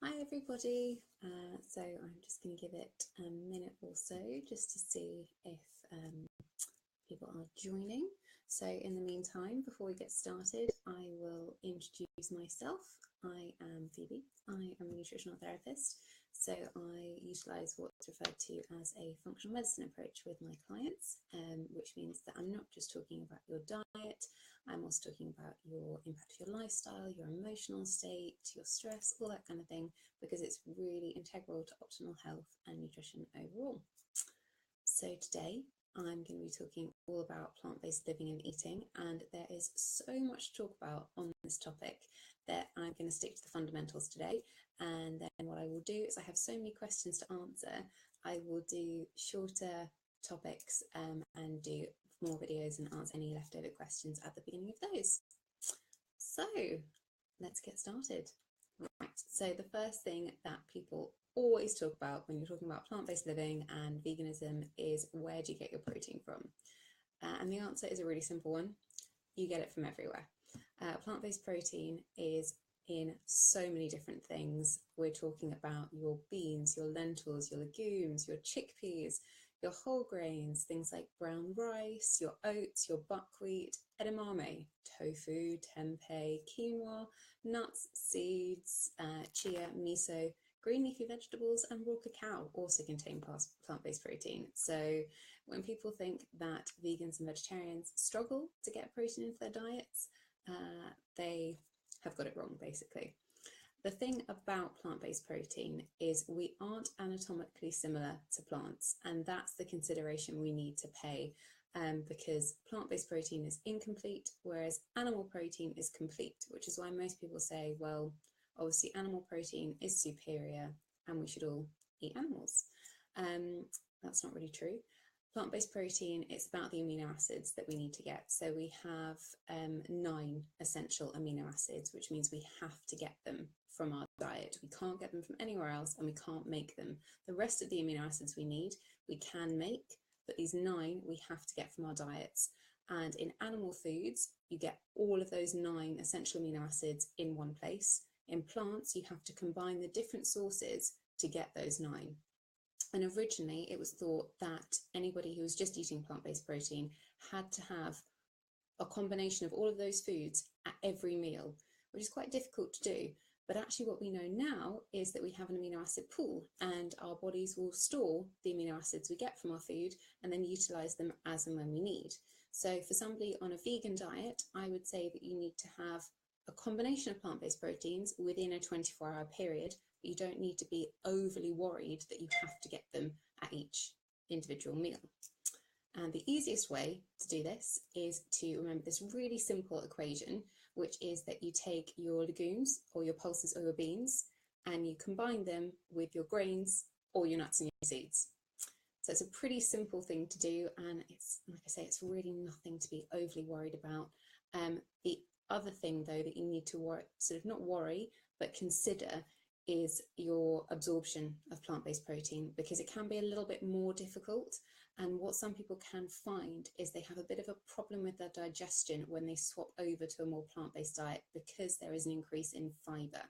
Hi everybody, so I'm just going to give it a minute or so just to see if people are joining. So in the meantime, before we get started, I will introduce myself. I am Phoebe. I am a nutritional therapist, so I utilise what's referred to as a functional medicine approach with my clients, which means that I'm not just talking about your diet, I'm also talking about your impact of your lifestyle, your emotional state, your stress, all that kind of thing, because it's really integral to optimal health and nutrition overall. So today I'm going to be talking all about plant-based living and eating, and there is so much to talk about on this topic that I'm going to stick to the fundamentals today. And then what I will do is I have so many questions to answer, I will do shorter topics and do more videos and answer any leftover questions at the beginning of those. So let's get started. Right, so the first thing that people always talk about when you're talking about plant-based living and veganism is, where do you get your protein from? And the answer is a really simple one. You get it from everywhere. Plant-based protein is in so many different things. We're talking about your beans, your lentils, your legumes, your chickpeas, your whole grains, things like brown rice, your oats, your buckwheat, edamame, tofu, tempeh, quinoa, nuts, seeds, chia, miso, green leafy vegetables, and raw cacao also contain plant-based protein. So when people think that vegans and vegetarians struggle to get protein into their diets, they have got it wrong, basically. The thing about plant-based protein is we aren't anatomically similar to plants, and that's the consideration we need to pay, because plant-based protein is incomplete, whereas animal protein is complete, which is why most people say, well, obviously animal protein is superior and we should all eat animals. That's not really true. Plant-based protein, it's about the amino acids that we need to get. So we have 9 essential amino acids, which means we have to get them from our diet. We can't get them from anywhere else, and we can't make them. The rest of the amino acids we need, we can make, but these 9 we have to get from our diets. And in animal foods, you get all of those 9 essential amino acids in one place. In plants, you have to combine the different sources to get those 9. And originally it was thought that anybody who was just eating plant-based protein had to have a combination of all of those foods at every meal, which is quite difficult to do. But actually what we know now is that we have an amino acid pool, and our bodies will store the amino acids we get from our food and then utilize them as and when we need. So for somebody on a vegan diet, I would say that you need to have a combination of plant-based proteins within a 24-hour period. You don't need to be overly worried that you have to get them at each individual meal. And the easiest way to do this is to remember this really simple equation, which is that you take your legumes or your pulses or your beans and you combine them with your grains or your nuts and your seeds. So it's a pretty simple thing to do, and it's, like I say, it's really nothing to be overly worried about. The other thing though that you need to not worry, but consider is your absorption of plant-based protein, because it can be a little bit more difficult. And what some people can find is they have a bit of a problem with their digestion when they swap over to a more plant-based diet, because there is an increase in fibre.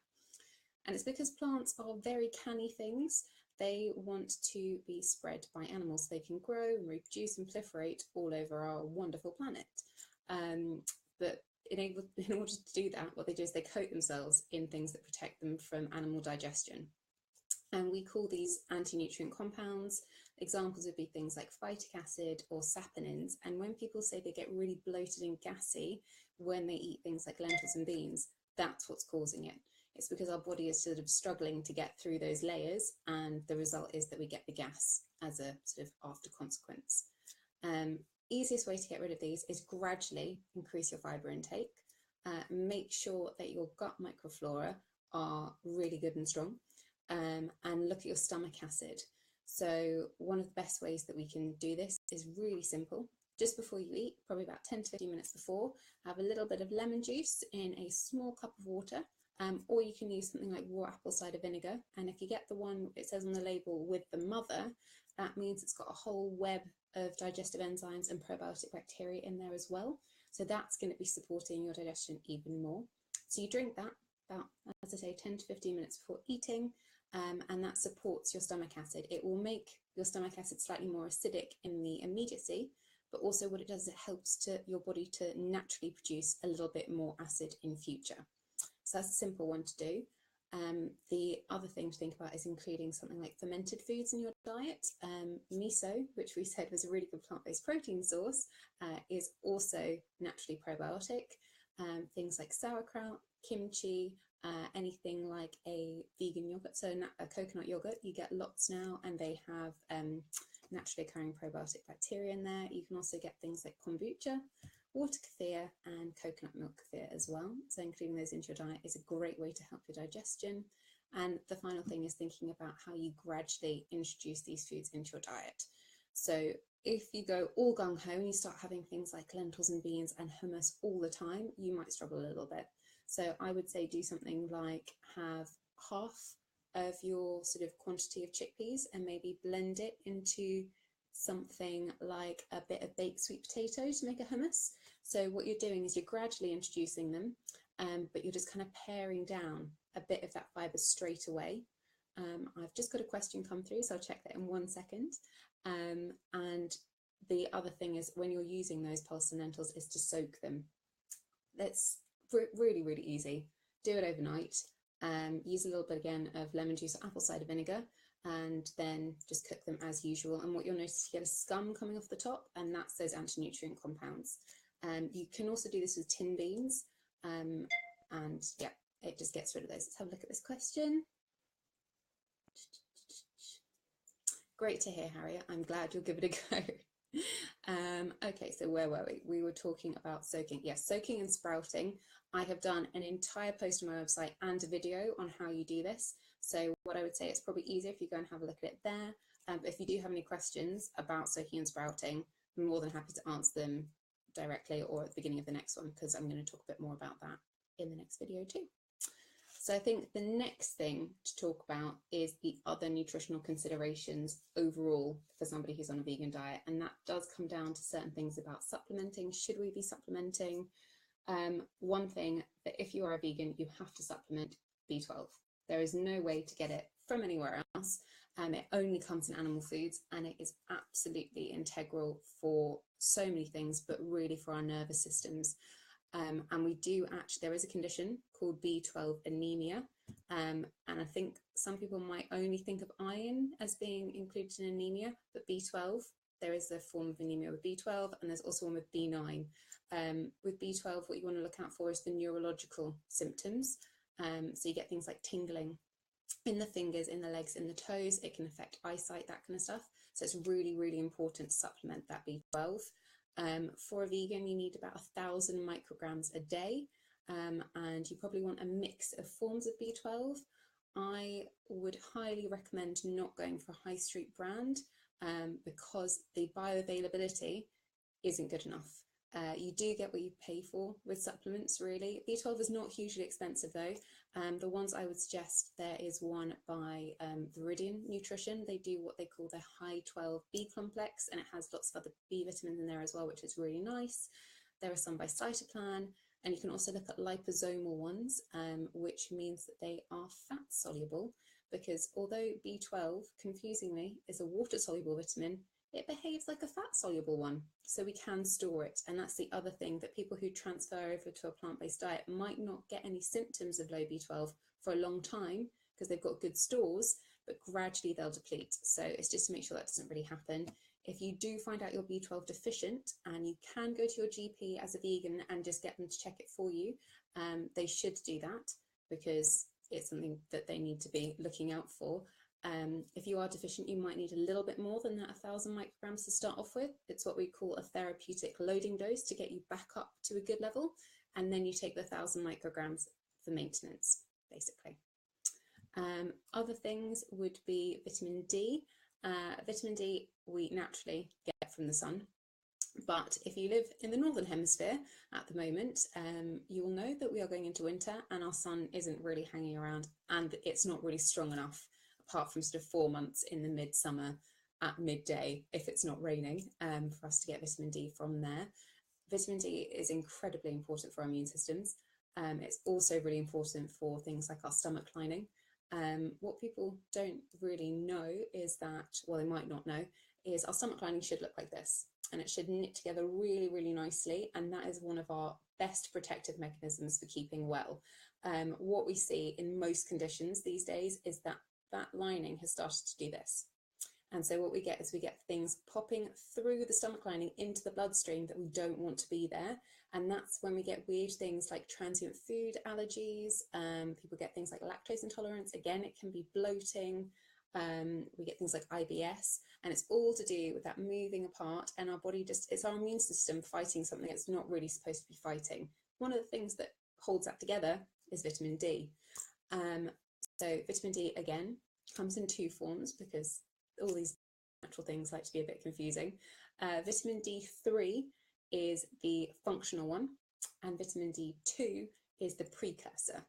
And it's because plants are very canny things. They want to be spread by animals so they can grow and reproduce and proliferate all over our wonderful planet. But in order to do that, what they do is they coat themselves in things that protect them from animal digestion. And we call these anti-nutrient compounds. Examples would be things like phytic acid or saponins. And when people say they get really bloated and gassy when they eat things like lentils and beans, that's what's causing it. It's because our body is sort of struggling to get through those layers, and the result is that we get the gas as a sort of after consequence. Easiest way to get rid of these is gradually increase your fibre intake. Make sure that your gut microflora are really good and strong, and look at your stomach acid. So one of the best ways that we can do this is really simple. Just before you eat, probably about 10 to 15 minutes before, have a little bit of lemon juice in a small cup of water, or you can use something like raw apple cider vinegar. And if you get the one it says on the label with the mother, that means it's got a whole web of digestive enzymes and probiotic bacteria in there as well. So that's going to be supporting your digestion even more. So you drink that about as I say, 10 to 15 minutes before eating, and that supports your stomach acid. It will make your stomach acid slightly more acidic in the immediacy, but also what it does is it helps your body to naturally produce a little bit more acid in future. So that's a simple one to do. The other thing to think about is including something like fermented foods in your diet. Miso, which we said was a really good plant-based protein source, is also naturally probiotic. Things like sauerkraut, kimchi, anything like a vegan yogurt, so a coconut yogurt, you get lots now, and they have naturally occurring probiotic bacteria in there. You can also get things like kombucha, water kefir, and coconut milk kefir as well. So including those into your diet is a great way to help your digestion. And the final thing is thinking about how you gradually introduce these foods into your diet. So if you go all gung-ho and you start having things like lentils and beans and hummus all the time, you might struggle a little bit. So I would say do something like have half of your sort of quantity of chickpeas and maybe blend it into something like a bit of baked sweet potato to make a hummus. So what you're doing is you're gradually introducing them, but you're just kind of paring down a bit of that fibre straight away. I've just got a question come through, so I'll check that in 1 second. And the other thing is when you're using those pulse and lentils is to soak them. That's really, really easy. Do it overnight. Use a little bit again of lemon juice or apple cider vinegar, and then just cook them as usual. And what you'll notice, you get a scum coming off the top, and that's those anti-nutrient compounds. You can also do this with tin beans, and yeah, it just gets rid of those. Let's have a look at this question. Great to hear, Harriet. I'm glad you'll give it a go. Okay, so where were we? We were talking about soaking. Yes, soaking and sprouting. I have done an entire post on my website and a video on how you do this. So what I would say, it's probably easier if you go and have a look at it there. But if you do have any questions about soaking and sprouting, I'm more than happy to answer them directly or at the beginning of the next one, because I'm going to talk a bit more about that in the next video too. So I think the next thing to talk about is the other nutritional considerations overall for somebody who's on a vegan diet. And that does come down to certain things about supplementing. Should we be supplementing? One thing, that if you are a vegan, you have to supplement B12. There is no way to get it from anywhere else. It only comes in animal foods, and it is absolutely integral for so many things, but really for our nervous systems. And we do actually, there is a condition called B12 anemia. And I think some people might only think of iron as being included in anemia, but B12, there is a form of anemia with B12, and there's also one with B9. With B12, what you want to look out for is the neurological symptoms. So you get things like tingling in the fingers, in the legs, in the toes. It can affect eyesight, that kind of stuff. So it's really, really important to supplement that B12. For a vegan, you need about 1,000 micrograms a day, and you probably want a mix of forms of B12. I would highly recommend not going for a high street brand because the bioavailability isn't good enough. You do get what you pay for with supplements, really. B12 is not hugely expensive though. The ones I would suggest, there is one by Viridian Nutrition. They do what they call the high 12 B complex, and it has lots of other B vitamins in there as well, which is really nice. There are some by Cytoplan, and you can also look at liposomal ones, which means that they are fat soluble, because although B12, confusingly, is a water soluble vitamin, it behaves like a fat soluble one, so we can store it. And that's the other thing, that people who transfer over to a plant-based diet might not get any symptoms of low B12 for a long time because they've got good stores, but gradually they'll deplete. So it's just to make sure that doesn't really happen. If you do find out you're B12 deficient, and you can go to your GP as a vegan and just get them to check it for you, they should do that, because it's something that they need to be looking out for. If you are deficient, you might need a little bit more than that 1,000 micrograms to start off with. It's what we call a therapeutic loading dose to get you back up to a good level, and then you take the 1,000 micrograms for maintenance, basically. Other things would be vitamin D. Vitamin D we naturally get from the sun, but if you live in the northern hemisphere at the moment, you will know that we are going into winter and our sun isn't really hanging around, and it's not really strong enough, apart from sort of 4 months in the midsummer at midday, if it's not raining, for us to get vitamin D from there. Vitamin D is incredibly important for our immune systems. It's also really important for things like our stomach lining. What people don't really know is that, well, they might not know, is our stomach lining should look like this, and it should knit together really, really nicely. And that is one of our best protective mechanisms for keeping well. What we see in most conditions these days is that that lining has started to do this. And so what we get is we get things popping through the stomach lining into the bloodstream that we don't want to be there. And that's when we get weird things like transient food allergies. People get things like lactose intolerance. Again, it can be bloating. We get things like IBS, and it's all to do with that moving apart, and our body it's our immune system fighting something it's not really supposed to be fighting. One of the things that holds that together is vitamin D. So vitamin D, again, comes in two forms because all these natural things like to be a bit confusing. Vitamin D3 is the functional one, and vitamin D2 is the precursor.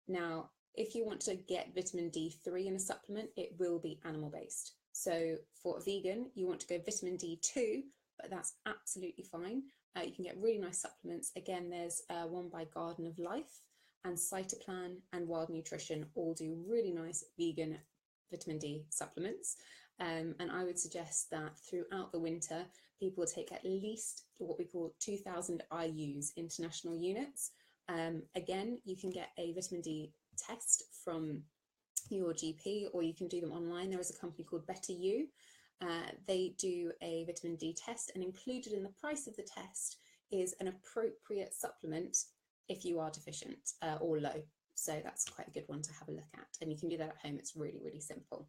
Now, if you want to get vitamin D3 in a supplement, it will be animal-based. So for a vegan, you want to go vitamin D2, but that's absolutely fine. You can get really nice supplements. Again, there's one by Garden of Life, and Cytoplan and Wild Nutrition all do really nice vegan vitamin D supplements. And I would suggest that throughout the winter, people take at least what we call 2000 IUs, international units. Again, you can get a vitamin D test from your GP, or you can do them online. There is a company called Better You. They do a vitamin D test, and included in the price of the test is an appropriate supplement if you are deficient or low. So that's quite a good one to have a look at, and you can do that at home. It's really, really simple.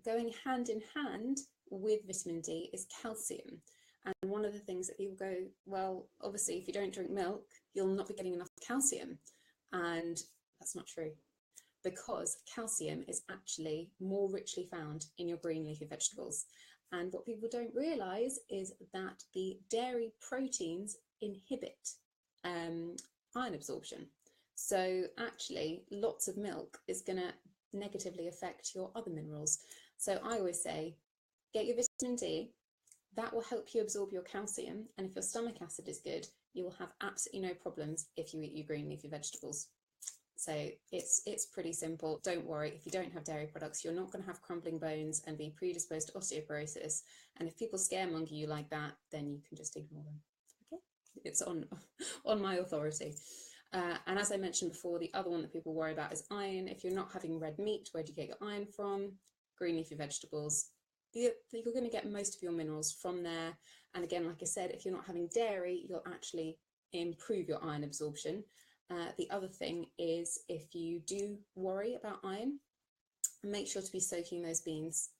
Going hand in hand with vitamin D is calcium. And one of the things that people go, well, obviously, if you don't drink milk, you'll not be getting enough calcium. And that's not true, because calcium is actually more richly found in your green leafy vegetables. And what people don't realise is that the dairy proteins inhibit iron absorption. So actually, lots of milk is going to negatively affect your other minerals. So I always say, get your vitamin D. That will help you absorb your calcium, and if your stomach acid is good, you will have absolutely no problems if you eat your green leafy vegetables. So it's pretty simple. Don't worry, if you don't have dairy products, you're not going to have crumbling bones and be predisposed to osteoporosis. And if people scaremonger you like that, then you can just ignore them. Okay, it's on my authority. And as I mentioned before, the other one that people worry about is iron. If you're not having red meat, where do you get your iron from? Green leafy vegetables. You're going to get most of your minerals from there. And again, like I said, if you're not having dairy, you'll actually improve your iron absorption. The other thing is, if you do worry about iron, make sure to be soaking those beans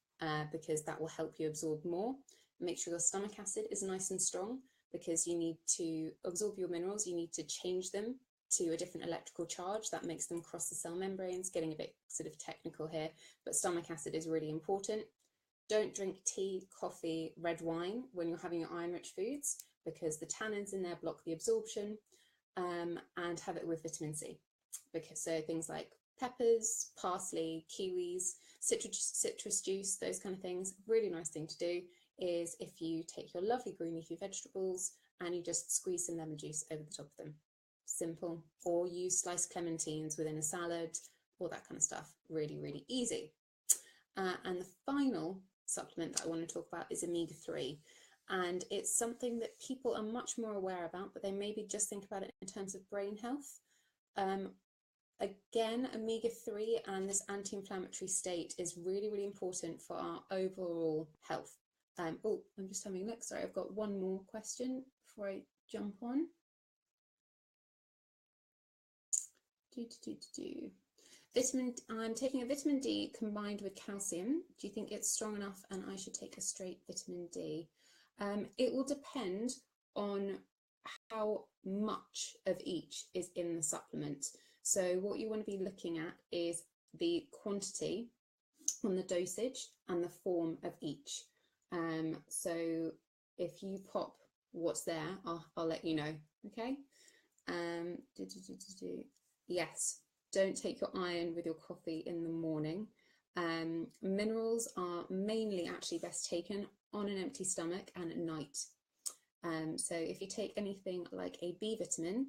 because that will help you absorb more. Make sure your stomach acid is nice and strong, because you need to absorb your minerals. You need to change them to a different electrical charge that makes them cross the cell membranes. Getting a bit sort of technical here, but stomach acid is really important. Don't drink tea, coffee, red wine when you're having your iron-rich foods, because the tannins in there block the absorption. And have it with vitamin C, because so things like peppers, parsley, kiwis, citrus juice, those kind of things. Really nice thing to do is if you take your lovely green leafy vegetables and you just squeeze some lemon juice over the top of them. Simple. Or use sliced clementines within a salad, all that kind of stuff. Really, really easy. And the final supplement that I want to talk about is omega-3. And it's something that people are much more aware about, but they maybe just think about it in terms of brain health. Again, omega-3 and this anti-inflammatory state is really, really important for our overall health. Oh, I'm just having a look. Sorry, I've got one more question before I jump on. I'm taking a vitamin D combined with calcium. Do you think it's strong enough and I should take a straight vitamin D? It will depend on how much of each is in the supplement. So what you want to be looking at is the quantity on the dosage and the form of each. So if you pop what's there, I'll let you know. Okay. Yes, don't take your iron with your coffee in the morning. Minerals are mainly actually best taken on an empty stomach and at night. So if you take anything like a B vitamin,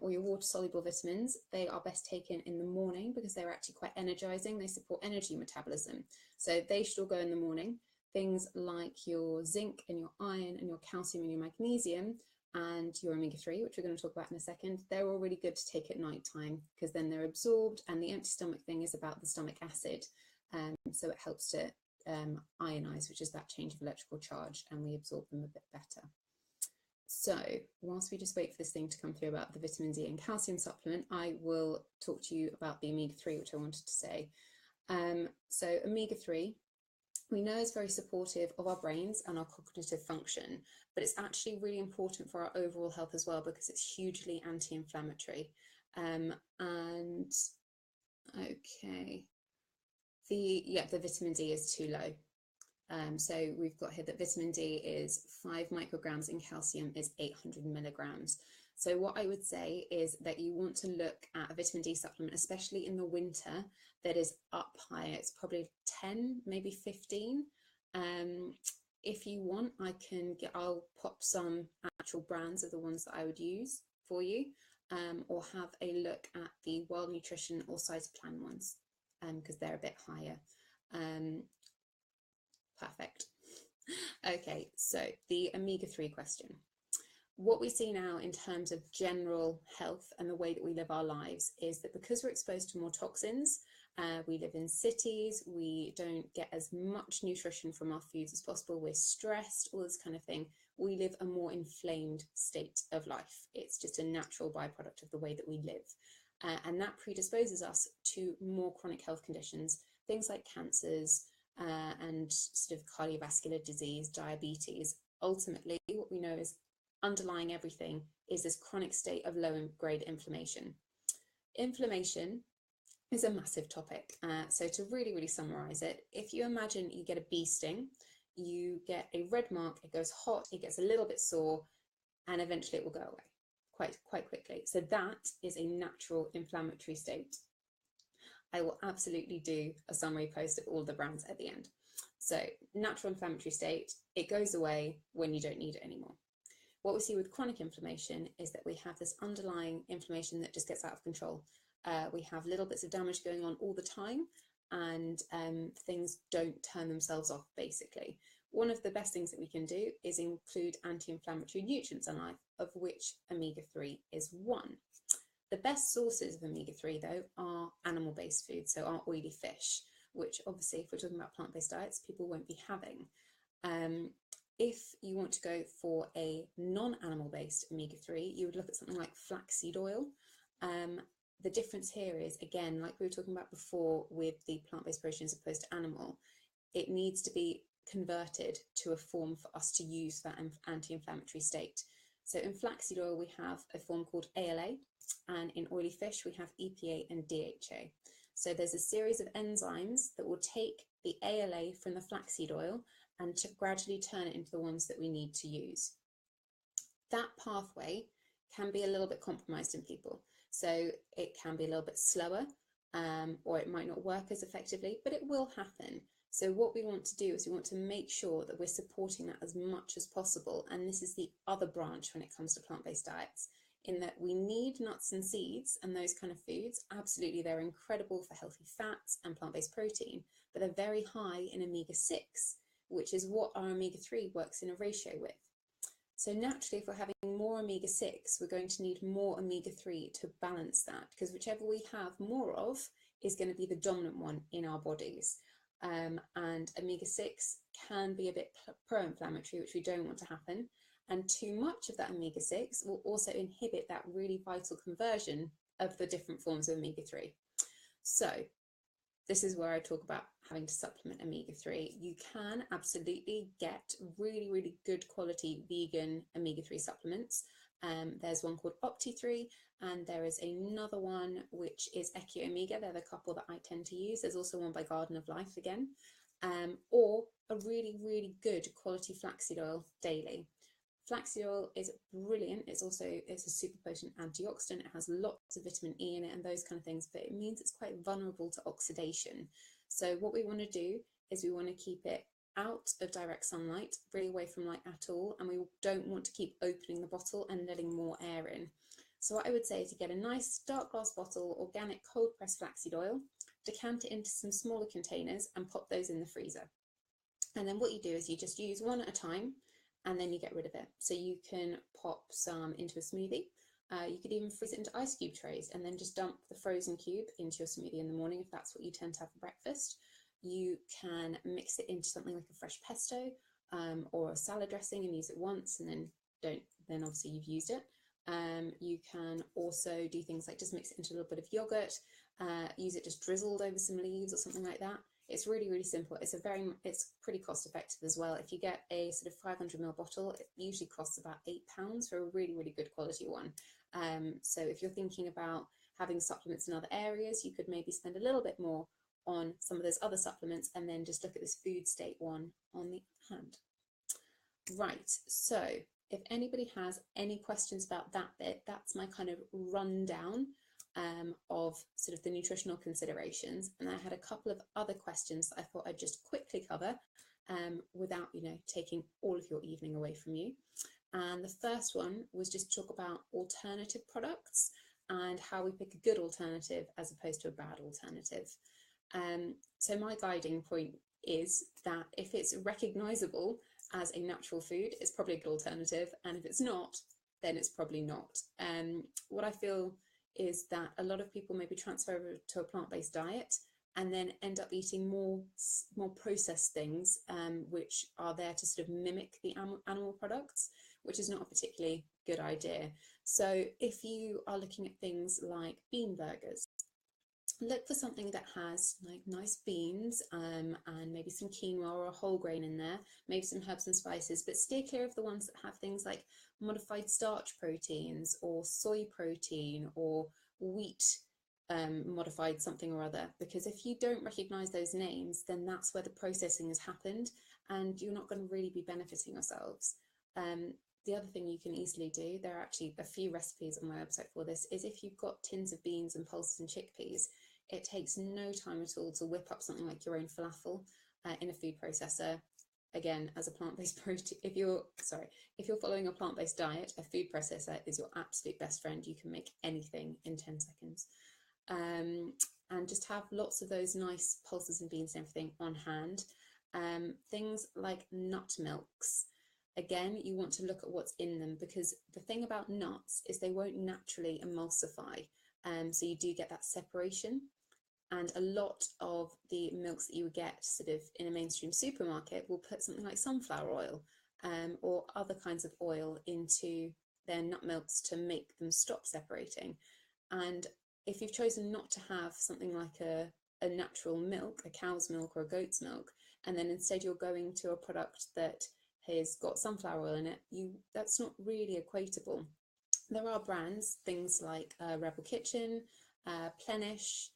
or your water-soluble vitamins, they are best taken in the morning because they're actually quite energizing. They support energy metabolism. So they should all go in the morning. Things like your zinc and your iron and your calcium and your magnesium and your omega-3, which we're going to talk about in a second, they're all really good to take at night time because then they're absorbed, and the empty stomach thing is about the stomach acid. So it helps to ionize, which is that change of electrical charge, and we absorb them a bit better. So whilst we just wait for this thing to come through about the vitamin D and calcium supplement, I will talk to you about the omega-3, which I wanted to say. So omega-3, we know is very supportive of our brains and our cognitive function, but it's actually really important for our overall health as well because it's hugely anti-inflammatory. And okay, the vitamin D is too low. So we've got here that vitamin D is 5 micrograms and calcium is 800 milligrams. So what I would say is that you want to look at a vitamin D supplement, especially in the winter, that is up higher. It's probably 10, maybe 15. If you want, I'll pop some actual brands of the ones that I would use for you, or have a look at the World Nutrition or Cytoplan ones, because they're a bit higher. Perfect. Okay, so the omega-3 question. What we see now in terms of general health and the way that we live our lives is that because we're exposed to more toxins, we live in cities, we don't get as much nutrition from our foods as possible, we're stressed, all this kind of thing. We live a more inflamed state of life. It's just a natural byproduct of the way that we live. And that predisposes us to more chronic health conditions, things like cancers, and sort of cardiovascular disease, diabetes. Ultimately, what we know is underlying everything is this chronic state of low-grade inflammation. Inflammation is a massive topic. So to really summarize it, if you imagine you get a bee sting, you get a red mark, it goes hot, it gets a little bit sore, and eventually it will go away quite quickly. So that is a natural inflammatory state. I will absolutely do a summary post of all the brands at the end. So natural inflammatory state, it goes away when you don't need it anymore. What we see with chronic inflammation is that we have this underlying inflammation that just gets out of control. We have little bits of damage going on all the time, and things don't turn themselves off, basically. One of the best things that we can do is include anti-inflammatory nutrients in life, of which omega-3 is one. The best sources of omega-3, though, are animal-based foods, so our oily fish, which obviously, if we're talking about plant-based diets, people won't be having. If you want to go for a non-animal-based omega-3, you would look at something like flaxseed oil. The difference here is, again, like we were talking about before with the plant-based protein as opposed to animal, it needs to be converted to a form for us to use that anti-inflammatory state. So in flaxseed oil, we have a form called ALA, and in oily fish, we have EPA and DHA. So there's a series of enzymes that will take the ALA from the flaxseed oil and to gradually turn it into the ones that we need to use. That pathway can be a little bit compromised in people. So it can be a little bit slower, or it might not work as effectively, but it will happen. So what we want to do is we want to make sure that we're supporting that as much as possible. And this is the other branch when it comes to plant-based diets, in that we need nuts and seeds and those kind of foods. Absolutely, they're incredible for healthy fats and plant-based protein, but they're very high in omega-6, which is what our omega-3 works in a ratio with. So naturally, if we're having more omega-6, we're going to need more omega-3 to balance that, because whichever we have more of is going to be the dominant one in our bodies. And omega-6 can be a bit pro-inflammatory, which we don't want to happen. And too much of that omega-6 will also inhibit that really vital conversion of the different forms of omega-3. So this is where I talk about having to supplement omega-3. You can absolutely get really good quality vegan omega-3 supplements. There's one called Opti3, and there is another one which is Equio Omega. They're the couple that I tend to use. There's also one by Garden of Life again, or a really good quality flaxseed oil daily. Flaxseed oil is brilliant. It's a super potent antioxidant. It has lots of vitamin E in it and those kind of things, but it means it's quite vulnerable to oxidation. So what we want to do is we want to keep it out of direct sunlight, really away from light at all, and we don't want to keep opening the bottle and letting more air in. So what I would say is you get a nice dark glass bottle, organic cold pressed flaxseed oil, decant it into some smaller containers and pop those in the freezer. And then what you do is you just use one at a time and then you get rid of it. So you can pop some into a smoothie. You could even freeze it into ice cube trays and then just dump the frozen cube into your smoothie in the morning if that's what you tend to have for breakfast. You can mix it into something like a fresh pesto or a salad dressing and use it once and then obviously you've used it. You can also do things like just mix it into a little bit of yogurt, use it just drizzled over some leaves or something like that. It's really, really simple. It's pretty cost effective as well. If you get a sort of 500ml bottle, it usually costs about £8 for a really, really good quality one. So if you're thinking about having supplements in other areas, you could maybe spend a little bit more on some of those other supplements and then just look at this food state one on the other hand. Right, so if anybody has any questions about that bit, that's my kind of rundown of sort of the nutritional considerations. And I had a couple of other questions that I thought I'd just quickly cover without, taking all of your evening away from you. And the first one was just to talk about alternative products and how we pick a good alternative as opposed to a bad alternative. So my guiding point is that if it's recognizable as a natural food, it's probably a good alternative, and if it's not, then it's probably not. What I feel is that a lot of people maybe transfer over to a plant-based diet and then end up eating more processed things, which are there to sort of mimic the animal products, which is not a particularly good idea. So if you are looking at things like bean burgers, look for something that has like nice beans and maybe some quinoa or a whole grain in there, maybe some herbs and spices, but steer clear of the ones that have things like modified starch proteins or soy protein or wheat modified something or other, because if you don't recognize those names, then that's where the processing has happened and you're not going to really be benefiting yourselves. The other thing you can easily do, there are actually a few recipes on my website for this, is if you've got tins of beans and pulses and chickpeas, it takes no time at all to whip up something like your own falafel in a food processor. Again, as a plant-based protein, if you're following a plant-based diet, a food processor is your absolute best friend. You can make anything in 10 seconds. And just have lots of those nice pulses and beans and everything on hand. Things like nut milks. Again, you want to look at what's in them, because the thing about nuts is they won't naturally emulsify. So you do get that separation. And a lot of the milks that you would get sort of in a mainstream supermarket will put something like sunflower oil or other kinds of oil into their nut milks to make them stop separating. And if you've chosen not to have something like a natural milk, a cow's milk or a goat's milk, and then instead you're going to a product that has got sunflower oil in it, that's not really equatable. There are brands, things like Rebel Kitchen, Plenish,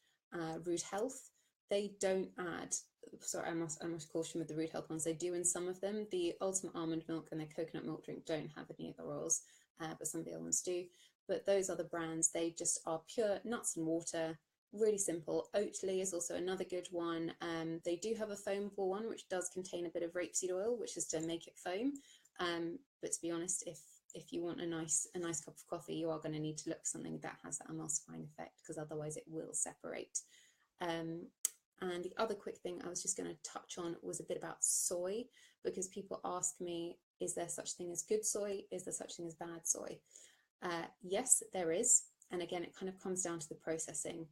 Root Health. They don't add, sorry, I must caution with the Root Health ones, they do in some of them. The Ultimate Almond Milk and their coconut milk drink don't have any of the oils, but some of the other ones do. But those other brands, they just are pure nuts and water, really simple. Oatly is also another good one. They do have a foamable one, which does contain a bit of rapeseed oil, which is to make it foam. But to be honest, if you want a nice cup of coffee, you are going to need to look for something that has that emulsifying effect, because otherwise it will separate. And the other quick thing I was just going to touch on was a bit about soy, because people ask me, is there such thing as good soy? Is there such thing as bad soy? Yes, there is. And again, it kind of comes down to the processing.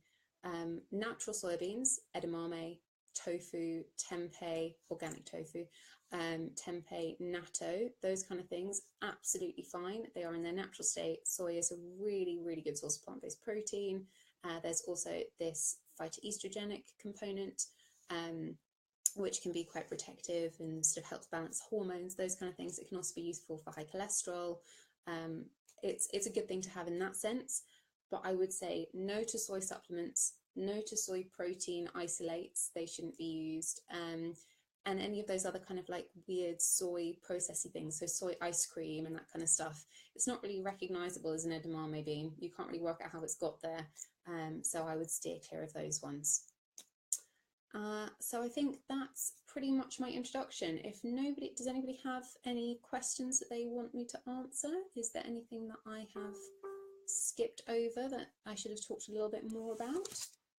Natural soybeans, edamame, tofu, tempeh, organic tofu, tempeh, natto, those kind of things, absolutely fine. They are in their natural state. Soy is a really, really good source of plant-based protein. There's also this phytoestrogenic component, which can be quite protective and sort of helps balance hormones, those kind of things. It can also be useful for high cholesterol. It's a good thing to have in that sense, but I would say no to soy supplements, no to soy protein isolates, they shouldn't be used, and any of those other kind of like weird soy processy things, so soy ice cream and that kind of stuff. It's not really recognizable as an edamame bean. You can't really work out how it's got there, so I would steer clear of those ones. So I think that's pretty much my introduction. Does anybody have any questions that they want me to answer? Is there anything that I have skipped over that I should have talked a little bit more about,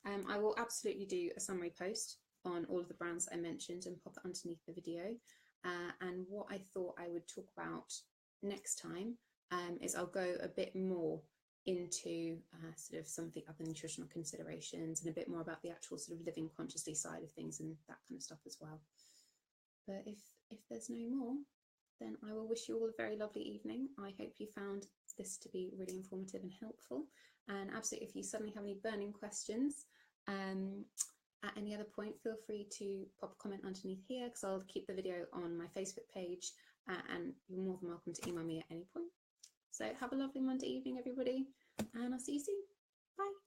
I will absolutely do a summary post on all of the brands that I mentioned and pop it underneath the video. And what I thought I would talk about next time is I'll go a bit more into sort of some of the other nutritional considerations and a bit more about the actual sort of living consciously side of things and that kind of stuff as well. But if there's no more, then I will wish you all a very lovely evening. I hope you found this to be really informative and helpful. And absolutely, if you suddenly have any burning questions at any other point, feel free to pop a comment underneath here, because I'll keep the video on my Facebook page, and you're more than welcome to email me at any point. So have a lovely Monday evening, everybody, and I'll see you soon. Bye.